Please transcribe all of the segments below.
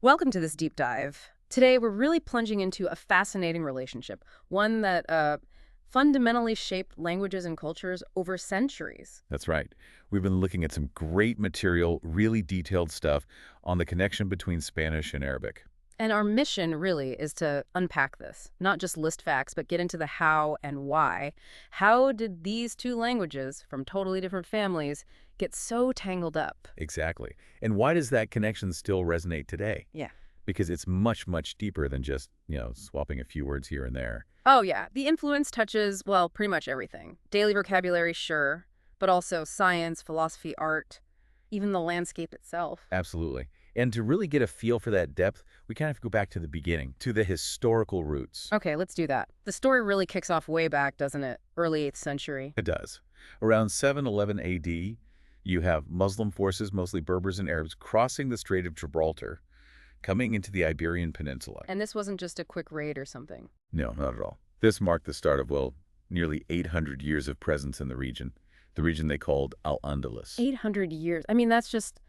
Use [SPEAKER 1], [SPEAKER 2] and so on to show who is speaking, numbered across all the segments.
[SPEAKER 1] Welcome to this deep dive. Today, we're really plunging into a fascinating relationship, one that fundamentally shaped languages and cultures over centuries.
[SPEAKER 2] That's right. We've been looking at some great material, really detailed stuff on the connection between Spanish and Arabic.
[SPEAKER 1] And our mission, really, is to unpack this, not just list facts, but get into the how and why. How did these two languages, from totally different families, get so tangled up?
[SPEAKER 2] Exactly. And why does that connection still resonate today?
[SPEAKER 1] Yeah.
[SPEAKER 2] Because it's much, much deeper than just, swapping a few words here and there.
[SPEAKER 1] Oh, yeah. The influence touches, well, pretty much everything. Daily vocabulary, sure, but also science, philosophy, art, even the landscape itself.
[SPEAKER 2] Absolutely. And to really get a feel for that depth, we kind of have to go back to the beginning, to the historical roots.
[SPEAKER 1] Okay, let's do that. The story really kicks off way back, doesn't it? Early 8th century.
[SPEAKER 2] It does. Around 711 AD, you have Muslim forces, mostly Berbers and Arabs, crossing the Strait of Gibraltar, coming into the Iberian Peninsula.
[SPEAKER 1] And this wasn't just a quick raid or something.
[SPEAKER 2] No, not at all. This marked the start of, nearly 800 years of presence in the region they called Al-Andalus.
[SPEAKER 1] 800 years. I mean, that's just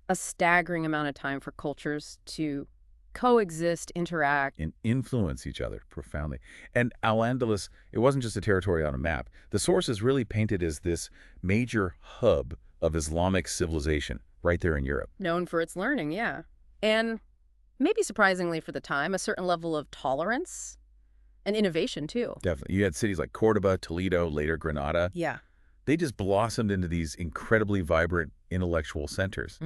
[SPEAKER 1] a staggering amount of time for cultures to coexist, interact.
[SPEAKER 2] And influence each other profoundly. And Al-Andalus, it wasn't just a territory on a map. The sources really painted as this major hub of Islamic civilization right there in Europe.
[SPEAKER 1] Known for its learning, yeah. And maybe surprisingly for the time, a certain level of tolerance and innovation, too.
[SPEAKER 2] Definitely. You had cities like Cordoba, Toledo, later Granada.
[SPEAKER 1] Yeah.
[SPEAKER 2] They just blossomed into these incredibly vibrant intellectual centers.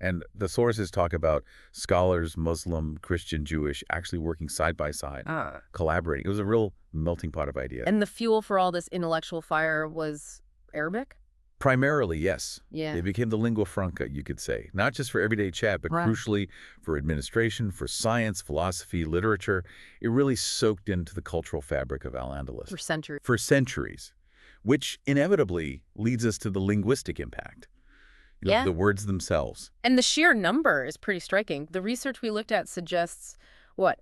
[SPEAKER 2] And the sources talk about scholars, Muslim, Christian, Jewish, actually working side by side, collaborating. It was a real melting pot of ideas.
[SPEAKER 1] And the fuel for all this intellectual fire was Arabic?
[SPEAKER 2] Primarily, yes.
[SPEAKER 1] Yeah.
[SPEAKER 2] It became the lingua franca, you could say, not just for everyday chat, but
[SPEAKER 1] Right.
[SPEAKER 2] crucially for administration, for science, philosophy, literature. It really soaked into the cultural fabric of Al-Andalus.
[SPEAKER 1] For centuries.
[SPEAKER 2] For centuries, which inevitably leads us to the linguistic impact.
[SPEAKER 1] Yeah.
[SPEAKER 2] The words themselves.
[SPEAKER 1] And the sheer number is pretty striking. The research we looked at suggests,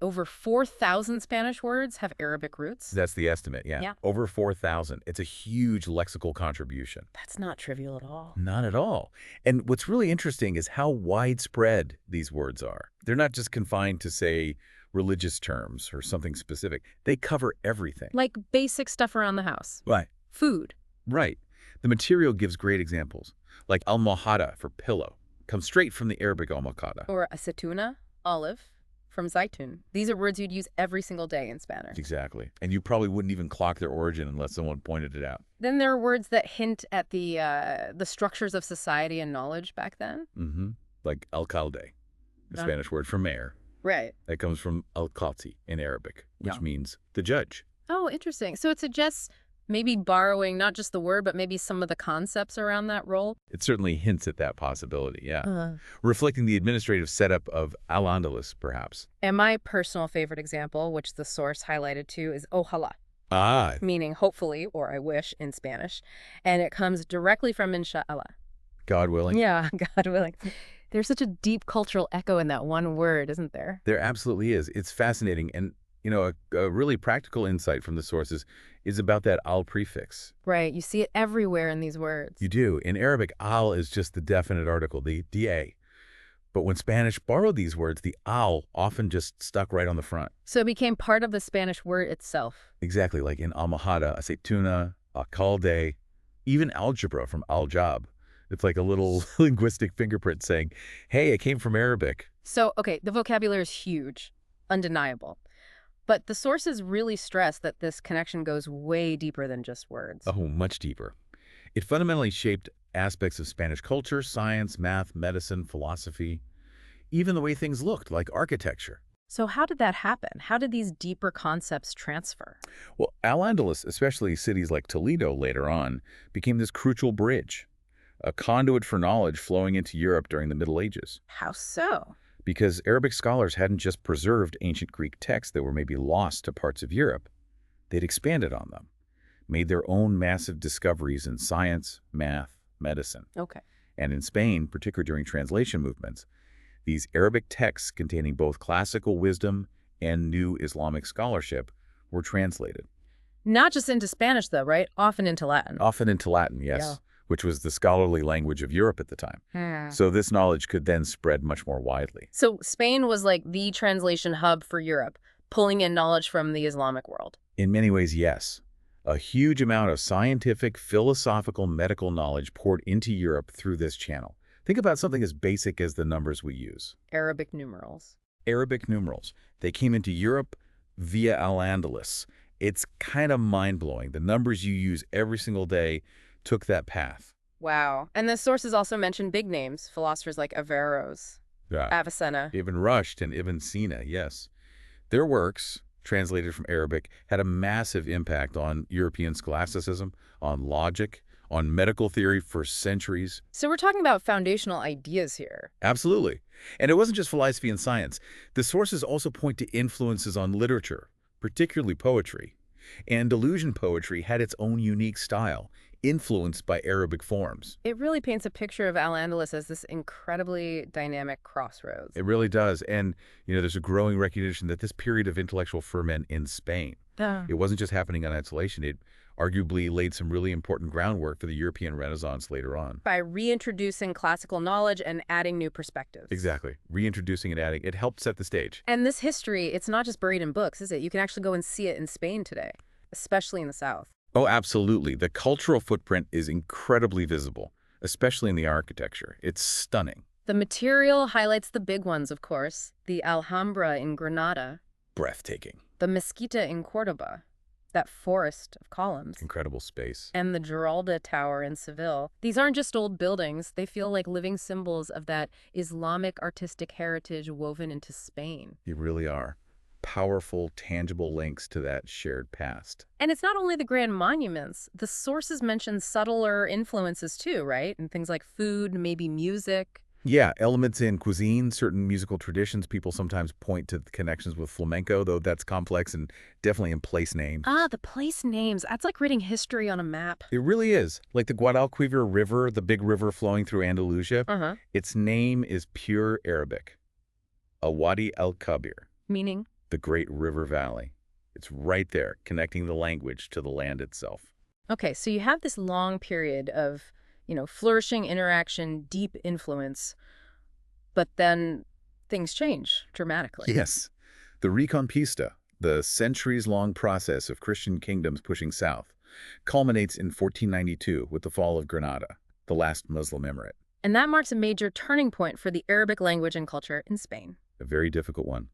[SPEAKER 1] over 4,000 Spanish words have Arabic roots?
[SPEAKER 2] That's the estimate, yeah.
[SPEAKER 1] Yeah.
[SPEAKER 2] Over 4,000. It's a huge lexical contribution.
[SPEAKER 1] That's not trivial at all.
[SPEAKER 2] Not at all. And what's really interesting is how widespread these words are. They're not just confined to, say, religious terms or something specific. They cover everything.
[SPEAKER 1] Like basic stuff around the house.
[SPEAKER 2] Right.
[SPEAKER 1] Food.
[SPEAKER 2] Right. The material gives great examples, like almohada for pillow, comes straight from the Arabic almohada.
[SPEAKER 1] Or aceituna, olive, from zaitun. These are words you'd use every single day in Spanish.
[SPEAKER 2] Exactly. And you probably wouldn't even clock their origin unless someone pointed it out.
[SPEAKER 1] Then there are words that hint at the structures of society and knowledge back then.
[SPEAKER 2] Like alcalde, the Spanish word for mayor.
[SPEAKER 1] Right.
[SPEAKER 2] That comes from alcalde in Arabic, which means the judge.
[SPEAKER 1] Oh, interesting. So it suggests maybe borrowing not just the word, but maybe some of the concepts around that role?
[SPEAKER 2] It certainly hints at that possibility, yeah. Reflecting the administrative setup of Al-Andalus, perhaps.
[SPEAKER 1] And my personal favorite example, which the source highlighted too, is ojalá, meaning hopefully or I wish in Spanish. And it comes directly from inshallah.
[SPEAKER 2] God willing.
[SPEAKER 1] Yeah, God willing. There's such a deep cultural echo in that one word, isn't there?
[SPEAKER 2] There absolutely is. It's fascinating. And, a really practical insight from the sources is about that al prefix.
[SPEAKER 1] Right. You see it everywhere in these words.
[SPEAKER 2] You do. In Arabic, al is just the definite article, the da. But when Spanish borrowed these words, the al often just stuck right on the front.
[SPEAKER 1] So it became part of the Spanish word itself.
[SPEAKER 2] Exactly, like in almohada, aceituna, alcalde, even algebra from al-jab. It's like a little linguistic fingerprint saying, hey, it came from Arabic.
[SPEAKER 1] So, okay, the vocabulary is huge, undeniable. But the sources really stress that this connection goes way deeper than just words.
[SPEAKER 2] Oh, much deeper. It fundamentally shaped aspects of Spanish culture, science, math, medicine, philosophy, even the way things looked, like architecture.
[SPEAKER 1] So how did that happen? How did these deeper concepts transfer?
[SPEAKER 2] Well, Al-Andalus, especially cities like Toledo later on, became this crucial bridge, a conduit for knowledge flowing into Europe during the Middle Ages.
[SPEAKER 1] How so?
[SPEAKER 2] Because Arabic scholars hadn't just preserved ancient Greek texts that were maybe lost to parts of Europe. They'd expanded on them, made their own massive discoveries in science, math, medicine.
[SPEAKER 1] Okay.
[SPEAKER 2] And in Spain, particularly during translation movements, these Arabic texts containing both classical wisdom and new Islamic scholarship were translated.
[SPEAKER 1] Not just into Spanish, though, right? Often into Latin.
[SPEAKER 2] Often into Latin, yes.
[SPEAKER 1] Yeah.
[SPEAKER 2] which was the scholarly language of Europe at the time. So this knowledge could then spread much more widely.
[SPEAKER 1] So Spain was like the translation hub for Europe, pulling in knowledge from the Islamic world.
[SPEAKER 2] In many ways, yes. A huge amount of scientific, philosophical, medical knowledge poured into Europe through this channel. Think about something as basic as the numbers we use.
[SPEAKER 1] Arabic numerals.
[SPEAKER 2] Arabic numerals. They came into Europe via Al-Andalus. It's kind of mind-blowing. The numbers you use every single day took that path.
[SPEAKER 1] Wow. And the sources also mention big names, philosophers like Averroes, Avicenna.
[SPEAKER 2] Ibn Rushd and Ibn Sina, yes. Their works, translated from Arabic, had a massive impact on European scholasticism, on logic, on medical theory for centuries.
[SPEAKER 1] So we're talking about foundational ideas here.
[SPEAKER 2] Absolutely. And it wasn't just philosophy and science. The sources also point to influences on literature, particularly poetry. Andalusian poetry had its own unique style, influenced by Arabic forms.
[SPEAKER 1] It really paints a picture of Al-Andalus as this incredibly dynamic crossroads.
[SPEAKER 2] It really does. And, there's a growing recognition that this period of intellectual ferment in Spain, it wasn't just happening in isolation. It arguably laid some really important groundwork for the European Renaissance later on.
[SPEAKER 1] By reintroducing classical knowledge and adding new perspectives.
[SPEAKER 2] Exactly. Reintroducing and adding. It helped set the stage.
[SPEAKER 1] And this history, it's not just buried in books, is it? You can actually go and see it in Spain today, especially in the South.
[SPEAKER 2] Oh, absolutely. The cultural footprint is incredibly visible, especially in the architecture. It's stunning.
[SPEAKER 1] The material highlights the big ones, of course. The Alhambra in Granada.
[SPEAKER 2] Breathtaking.
[SPEAKER 1] The Mezquita in Cordoba. That forest of columns.
[SPEAKER 2] Incredible space.
[SPEAKER 1] And the Giralda Tower in Seville. These aren't just old buildings. They feel like living symbols of that Islamic artistic heritage woven into Spain.
[SPEAKER 2] They really are. Powerful, tangible links to that shared past.
[SPEAKER 1] And it's not only the grand monuments. The sources mention subtler influences too, right? And things like food, maybe music.
[SPEAKER 2] Yeah, elements in cuisine, certain musical traditions. People sometimes point to the connections with flamenco, though that's complex, and definitely in place names.
[SPEAKER 1] The place names. That's like reading history on a map.
[SPEAKER 2] It really is. Like the Guadalquivir River, the big river flowing through Andalusia. Its name is pure Arabic. Wadi al-Kabir.
[SPEAKER 1] Meaning?
[SPEAKER 2] The Great River Valley. It's right there, connecting the language to the land itself.
[SPEAKER 1] Okay, so you have this long period of, flourishing interaction, deep influence, but then things change dramatically.
[SPEAKER 2] Yes. The Reconquista, the centuries-long process of Christian kingdoms pushing south, culminates in 1492 with the fall of Granada, the last Muslim emirate.
[SPEAKER 1] And that marks a major turning point for the Arabic language and culture in Spain.
[SPEAKER 2] A very difficult one.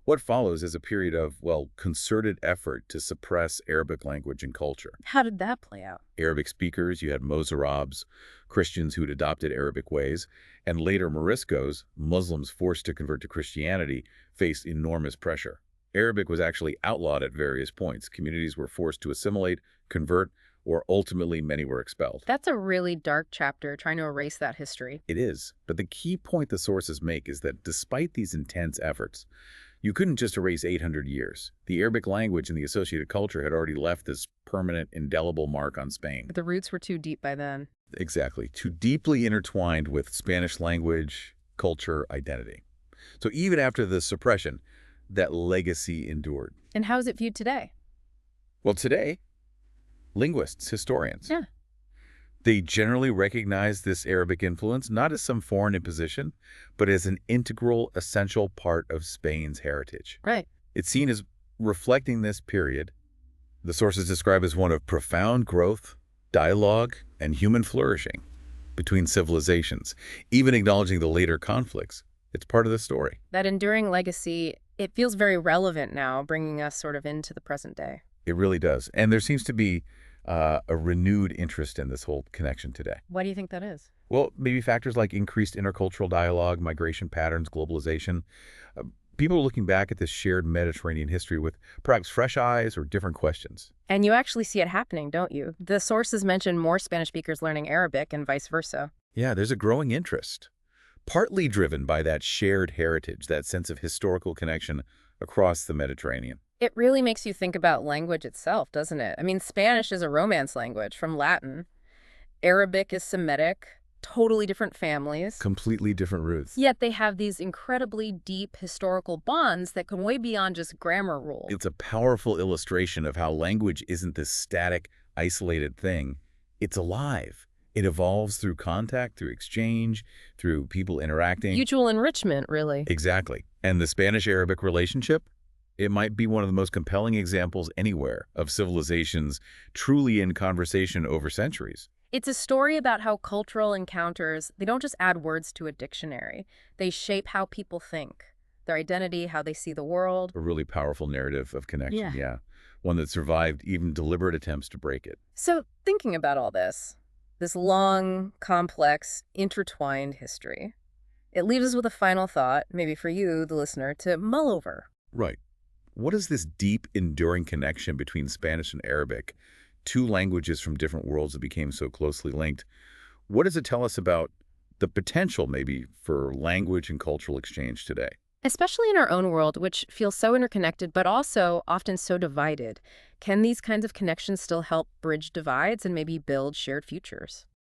[SPEAKER 2] What follows is a period of, concerted effort to suppress Arabic language and culture.
[SPEAKER 1] How did that play out?
[SPEAKER 2] Arabic speakers, you had Mozarabs, Christians who'd adopted Arabic ways, and later Moriscos, Muslims forced to convert to Christianity, faced enormous pressure. Arabic was actually outlawed at various points. Communities were forced to assimilate, convert, or ultimately many were expelled.
[SPEAKER 1] That's a really dark chapter, trying to erase that history.
[SPEAKER 2] It is. But the key point the sources make is that despite these intense efforts, you couldn't just erase 800 years. The Arabic language and the associated culture had already left this permanent, indelible mark on Spain.
[SPEAKER 1] But the roots were too deep by then.
[SPEAKER 2] Exactly. Too deeply intertwined with Spanish language, culture, identity. So even after the suppression, that legacy endured.
[SPEAKER 1] And how is it viewed today?
[SPEAKER 2] Well, today, linguists, historians,
[SPEAKER 1] Yeah.
[SPEAKER 2] they generally recognize this Arabic influence not as some foreign imposition, but as an integral, essential part of Spain's heritage.
[SPEAKER 1] Right.
[SPEAKER 2] It's seen as reflecting this period. The sources describe as one of profound growth, dialogue, and human flourishing between civilizations, even acknowledging the later conflicts. It's part of the story.
[SPEAKER 1] That enduring legacy, it feels very relevant now, bringing us sort of into the present day.
[SPEAKER 2] It really does. And there seems to be a renewed interest in this whole connection today.
[SPEAKER 1] Why do you think that is?
[SPEAKER 2] Well, maybe factors like increased intercultural dialogue, migration patterns, globalization. People are looking back at this shared Mediterranean history with perhaps fresh eyes or different questions.
[SPEAKER 1] And you actually see it happening, don't you? The sources mention more Spanish speakers learning Arabic and vice versa.
[SPEAKER 2] Yeah, there's a growing interest, partly driven by that shared heritage, that sense of historical connection across the Mediterranean.
[SPEAKER 1] It really makes you think about language itself, doesn't it? I mean, Spanish is a Romance language from Latin. Arabic is Semitic, totally different families.
[SPEAKER 2] Completely different roots.
[SPEAKER 1] Yet they have these incredibly deep historical bonds that go way beyond just grammar rules.
[SPEAKER 2] It's a powerful illustration of how language isn't this static, isolated thing. It's alive. It evolves through contact, through exchange, through people interacting.
[SPEAKER 1] Mutual enrichment, really.
[SPEAKER 2] Exactly. And the Spanish-Arabic relationship, it might be one of the most compelling examples anywhere of civilizations truly in conversation over centuries.
[SPEAKER 1] It's a story about how cultural encounters, they don't just add words to a dictionary. They shape how people think, their identity, how they see the world.
[SPEAKER 2] A really powerful narrative of connection,
[SPEAKER 1] Yeah.
[SPEAKER 2] yeah. One that survived even deliberate attempts to break it.
[SPEAKER 1] So thinking about all this long, complex, intertwined history, it leaves us with a final thought, maybe for you, the listener, to mull over.
[SPEAKER 2] Right. What is this deep, enduring connection between Spanish and Arabic, two languages from different worlds that became so closely linked? What does it tell us about the potential, maybe, for language and cultural exchange today?
[SPEAKER 1] Especially in our own world, which feels so interconnected, but also often so divided. Can these kinds of connections still help bridge divides and maybe build shared futures?